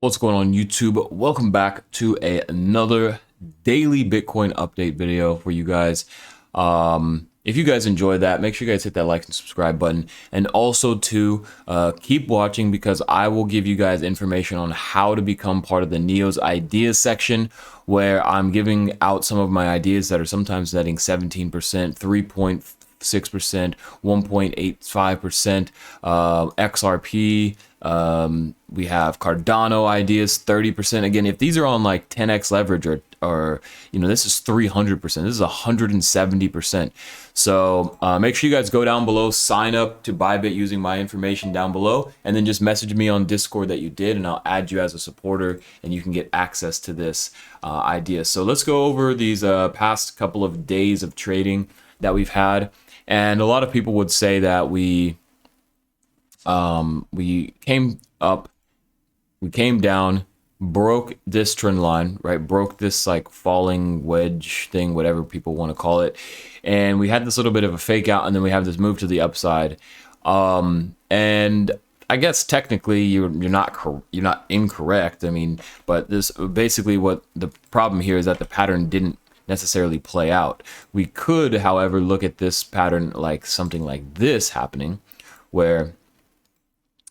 What's going on YouTube? Welcome back to another daily Bitcoin update video for you guys. If you guys enjoy that, make sure you guys hit that like and subscribe button, and also to keep watching because I will give you guys information on how to become part of the Neo's ideas section, where I'm giving out some of my ideas that are sometimes netting 17%, 3.6%, 1.85%, XRP. We have Cardano ideas 30%. Again, if these are on like 10x leverage or this is 300%, this is 170%. So make sure you guys go down below, sign up to bybit using my information down below, and then just message me on Discord that you did, and I'll add you as a supporter and you can get access to this idea. So let's go over these past couple of days of trading that we've had. And a lot of people would say that we came up, we came down, broke this trend line, right? Broke this like falling wedge thing, whatever people want to call it. And we had this little bit of a fake out, and then we have this move to the upside. And I guess technically you're not incorrect. I mean, but this basically what the problem here is that the pattern didn't necessarily play out. We could, however, look at this pattern like something like this happening, where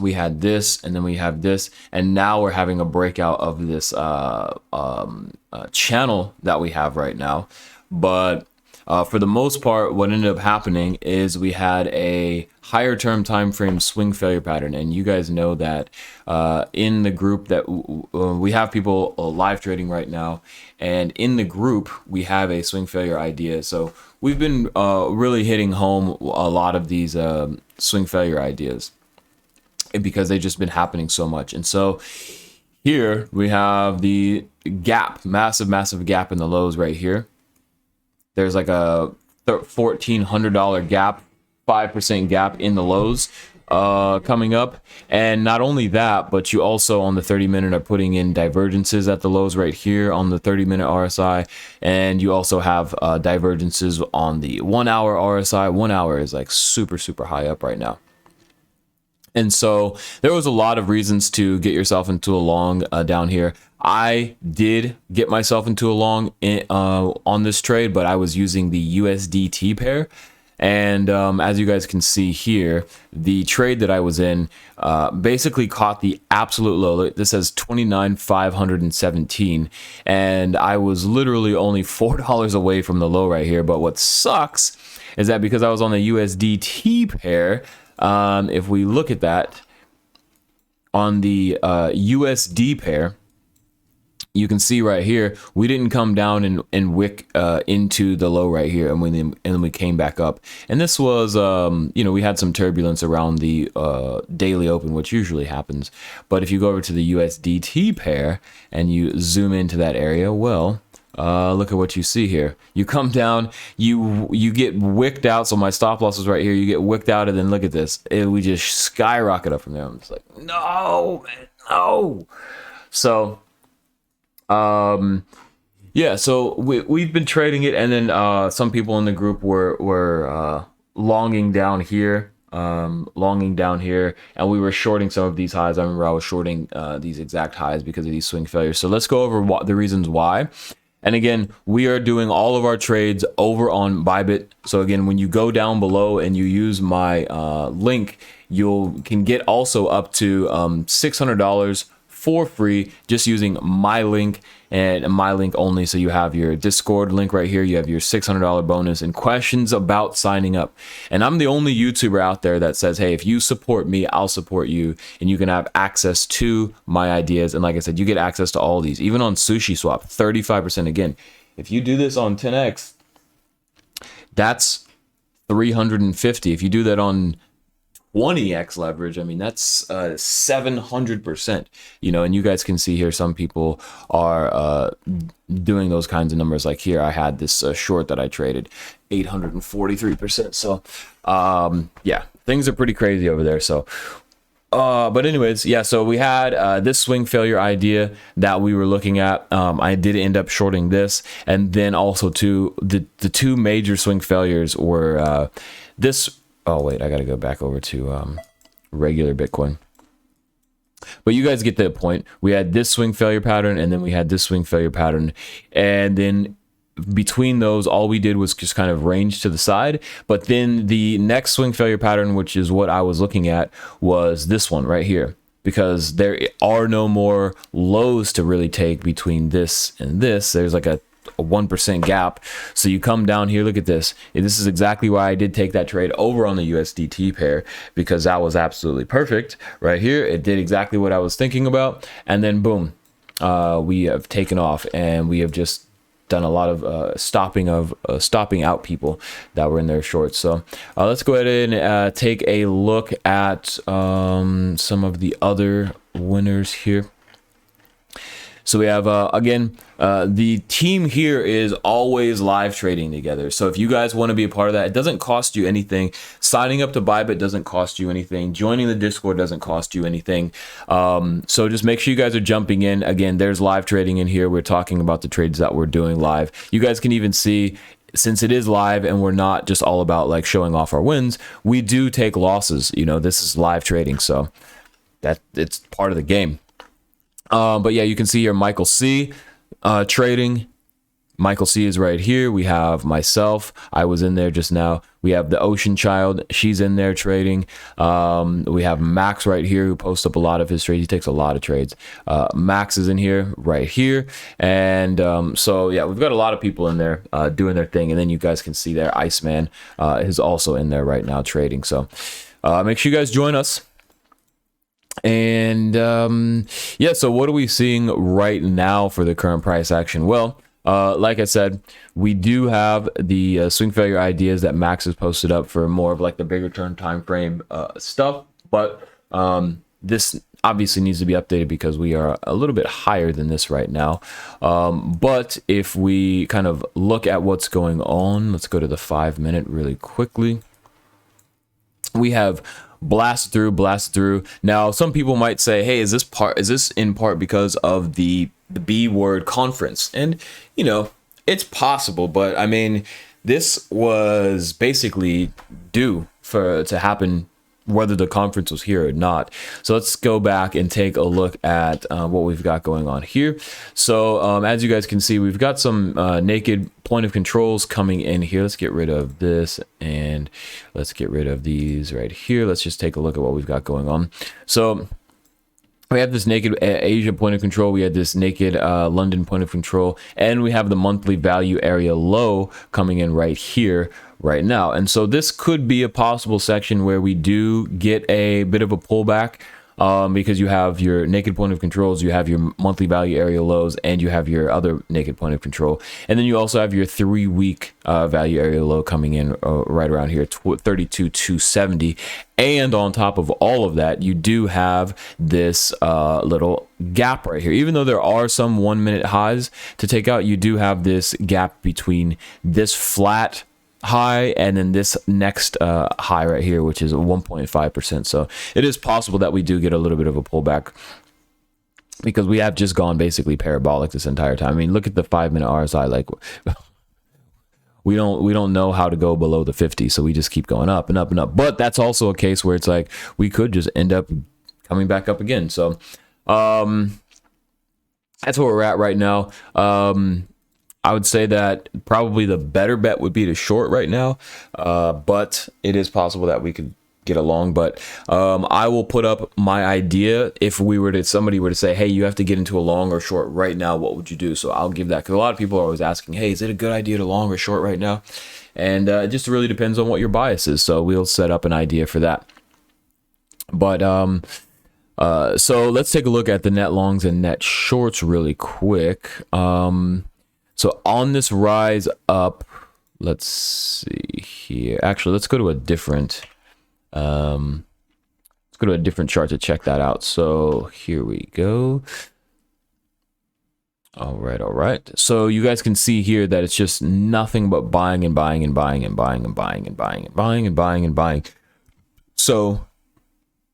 we had this and then we have this, and now we're having a breakout of this channel that we have right now. But for the most part, what ended up happening is we had a higher term time frame swing failure pattern. And you guys know that in the group that we have people live trading right now, and in the group we have a swing failure idea. So we've been really hitting home a lot of these swing failure ideas, because they've just been happening so much. And so here we have the gap, massive gap in the lows right here. There's like a $1,400 gap, 5% gap in the lows coming up. And not only that, but you also on the 30-minute are putting in divergences at the lows right here on the 30-minute RSI. And you also have divergences on the 1 hour RSI. 1 hour is like super high up right now. And so there was a lot of reasons to get yourself into a long down here. I did get myself into a long on this trade, but I was using the USDT pair. And as you guys can see here, the trade that I was in basically caught the absolute low. This says 29,517, and I was literally only $4 away from the low right here. But what sucks is that because I was on the USDT pair, if we look at that on the USD pair, you can see right here we didn't come down and wick into the low right here, and then we came back up. And this was we had some turbulence around the daily open, which usually happens. But if you go over to the USDT pair and you zoom into that area, well, look at what you see here. You come down, you get wicked out. So my stop loss is right here. You get wicked out, and then look at this. We just skyrocket up from there. I'm just like, no, man, no. So, yeah. So we've been trading it, and then some people in the group were longing down here. And we were shorting some of these highs. I remember I was shorting these exact highs because of these swing failures. So let's go over the reasons why. And again, we are doing all of our trades over on Bybit. So again, when you go down below and you use my link, you can get also up to $600 for free just using my link and my link only. So you have your Discord link right here. You have your $600 bonus and questions about signing up. And I'm the only YouTuber out there that says, hey, if you support me, I'll support you, and you can have access to my ideas. And like I said, you get access to all these, even on Sushi Swap, 35%. Again, if you do this on 10x, that's 350. If you do that on 20x leverage, I mean, that's 700%, and you guys can see here some people are doing those kinds of numbers. Like here I had this short that I traded 843%. So yeah, things are pretty crazy over there. So but anyways, yeah, so we had this swing failure idea that we were looking at. I did end up shorting this, and then also the two major swing failures were this. Oh wait, I gotta go back over to regular Bitcoin. But you guys get the point. We had this swing failure pattern, and then we had this swing failure pattern, and then between those, all we did was just kind of range to the side. But then the next swing failure pattern, which is what I was looking at, was this one right here, because there are no more lows to really take between this and this. There's like a 1% gap. So you come down here, look at this. This is exactly why I did take that trade over on the USDT pair, because that was absolutely perfect right here. It did exactly what I was thinking about. And then boom, we have taken off, and we have just done a lot of stopping out people that were in their shorts. So let's go ahead and take a look at some of the other winners here. So we have, again, the team here is always live trading together. So if you guys want to be a part of that, it doesn't cost you anything. Signing up to Bybit doesn't cost you anything. Joining the Discord doesn't cost you anything. So just make sure you guys are jumping in. Again, there's live trading in here. We're talking about the trades that we're doing live. You guys can even see, since it is live and we're not just all about like showing off our wins, we do take losses. You know, this is live trading, so that it's part of the game. But yeah, you can see here Michael C trading. Michael C is right here. We have myself. I was in there just now. We have the Ocean Child. She's in there trading. We have Max right here, who posts up a lot of his trades. He takes a lot of trades. Max is in here right here. And so yeah, we've got a lot of people in there doing their thing. And then you guys can see there Iceman is also in there right now trading. So make sure you guys join us. And yeah, so what are we seeing right now for the current price action? Well, like I said, we do have the swing failure ideas that Max has posted up for more of like the bigger term time frame stuff, but this obviously needs to be updated because we are a little bit higher than this right now. But if we kind of look at what's going on, let's go to the 5 minute really quickly. We have blast through. Now, some people might say, hey, is this in part because of the B word conference? And, you know, it's possible, but I mean, this was basically due to happen whether the conference was here or not. So let's go back and take a look at what we've got going on here. So as you guys can see, we've got some naked point of controls coming in here. Let's get rid of this and let's get rid of these right here. Let's just take a look at what we've got going on. So we have this naked Asia point of control. We had this naked London point of control, and we have the monthly value area low coming in right here right now. And so this could be a possible section where we do get a bit of a pullback because you have your naked point of controls, you have your monthly value area lows, and you have your other naked point of control. And then you also have your 3-week value area low coming in right around here, 32,270. And on top of all of that, you do have this little gap right here. Even though there are some 1 minute highs to take out, you do have this gap between this flat high and then this next high right here, which is 1.5%. So it is possible that we do get a little bit of a pullback because we have just gone basically parabolic this entire time. I mean, look at the 5 minute RSI. Like we don't know how to go below the 50, so we just keep going up and up and up. But that's also a case where it's like we could just end up coming back up again. So that's where we're at right now. I would say that probably the better bet would be to short right now, but it is possible that we could get a long. But I will put up my idea if somebody were to say, hey, you have to get into a long or short right now, what would you do? So I'll give that, because a lot of people are always asking, hey, is it a good idea to long or short right now? And it just really depends on what your bias is. So we'll set up an idea for that. But so let's take a look at the net longs and net shorts really quick. So on this rise up, let's see here. Actually, let's go to a different chart to check that out. So here we go. All right. So you guys can see here that it's just nothing but buying and buying and buying and buying and buying and buying and buying and buying and buying. So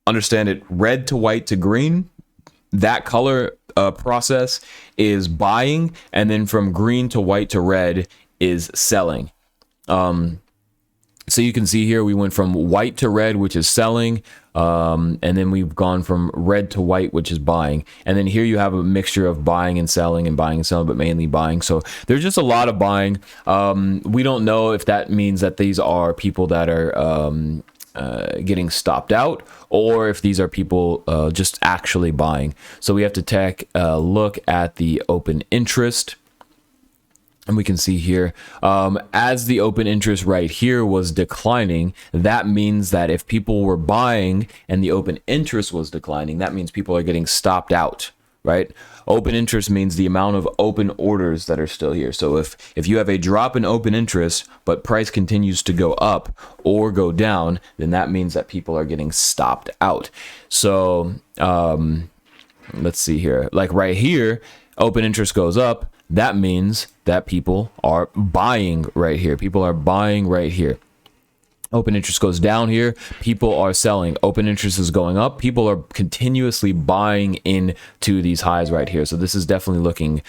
understand it, red to white to green, that color process is buying, and then from green to white to red is selling. So So you can see here we went from white to red, which is selling, and then we've gone from red to white, which is buying. And then here you have a mixture of buying and selling and buying and selling, but mainly buying. So there's just a lot of buying. We don't know if that means that these are people that are getting stopped out, or if these are people just actually buying. So we have to take a look at the open interest. And we can see here, as the open interest right here was declining, that means that if people were buying and the open interest was declining, that means people are getting stopped out, right? Open interest means the amount of open orders that are still here. So if you have a drop in open interest, but price continues to go up or go down, then that means that people are getting stopped out. So let's see here, like right here, open interest goes up. That means that people are buying right here. People are buying right here. Open interest goes down here. People are selling. Open interest is going up. People are continuously buying into these highs right here. So this is definitely looking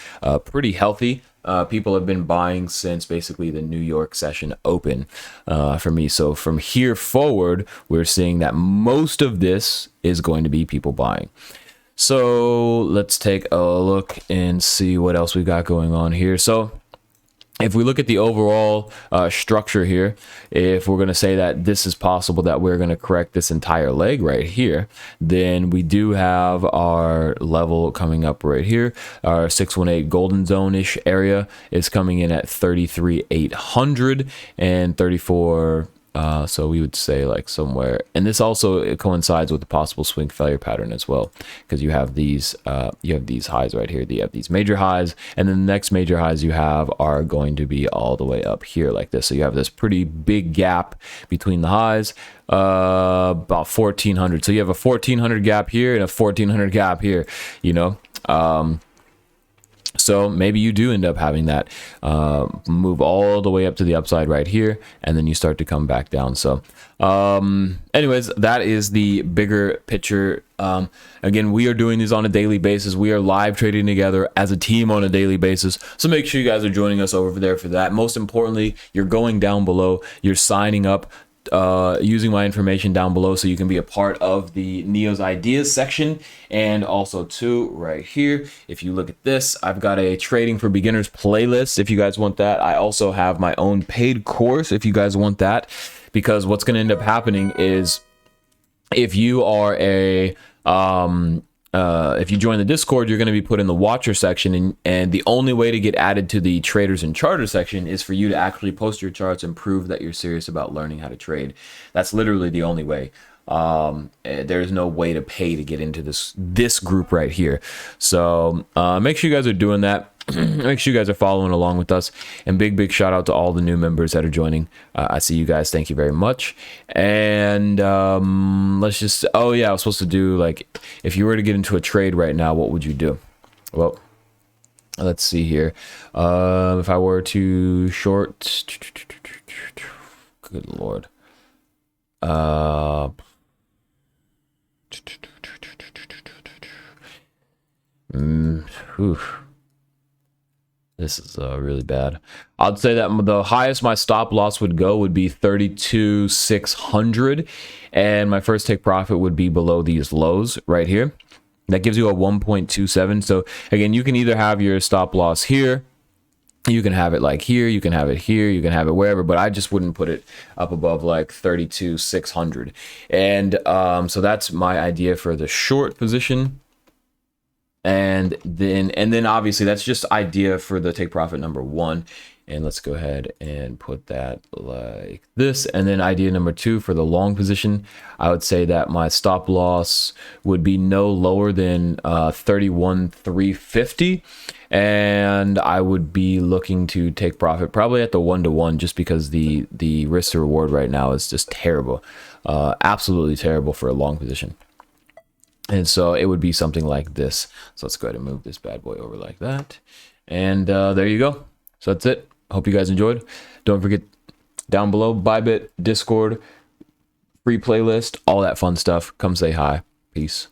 pretty healthy. People have been buying since basically the New York session open for me. So from here forward, we're seeing that most of this is going to be people buying. So let's take a look and see what else we got going on here. So if we look at the overall structure here, if we're going to say that this is possible that we're going to correct this entire leg right here, then we do have our level coming up right here. Our 618 golden zone-ish area is coming in at 33,800 and 34. So we would say like somewhere, and this also it coincides with the possible swing failure pattern as well, because you have these highs right here. You have these major highs, and then the next major highs you have are going to be all the way up here like this. So you have this pretty big gap between the highs, about 1400. So you have a 1400 gap here and a 1400 gap here, you know. So maybe you do end up having that move all the way up to the upside right here, and then you start to come back down. So anyways, that is the bigger picture. Again, we are doing these on a daily basis. We are live trading together as a team on a daily basis. So make sure you guys are joining us over there for that. Most importantly, you're going down below, you're signing up, using my information down below so you can be a part of the Neo's ideas section. And also too, right here, if you look at this, I've got a trading for beginners playlist if you guys want that. I also have my own paid course if you guys want that, because what's going to end up happening is if you are a if you join the Discord, you're going to be put in the watcher section, and the only way to get added to the traders and charter section is for you to actually post your charts and prove that you're serious about learning how to trade. That's literally the only way. There's no way to pay to get into this group right here. So make sure you guys are doing that. Make sure you guys are following along with us, and big shout out to all the new members that are joining. I see you guys, thank you very much. And let's just, oh yeah, I was supposed to do, like, if you were to get into a trade right now, what would you do? Well, let's see here. If I were to short, good lord, this is really bad. I'd say that the highest my stop loss would go would be 32,600, and my first take profit would be below these lows right here. That gives you a 1.27. So again, you can either have your stop loss here, you can have it like here, you can have it here, you can have it wherever, but I just wouldn't put it up above like 32,600. And so that's my idea for the short position. And then obviously that's just idea for the take profit number one. And let's go ahead and put that like this. And then idea number two for the long position, I would say that my stop loss would be no lower than 31,350. And I would be looking to take profit probably at the 1-to-1, just because the risk to reward right now is just terrible. Absolutely terrible for a long position. And so it would be something like this. So let's go ahead and move this bad boy over like that. And there you go. So that's it. Hope you guys enjoyed. Don't forget, down below, bybit, Discord, free playlist, all that fun stuff. Come say hi. Peace.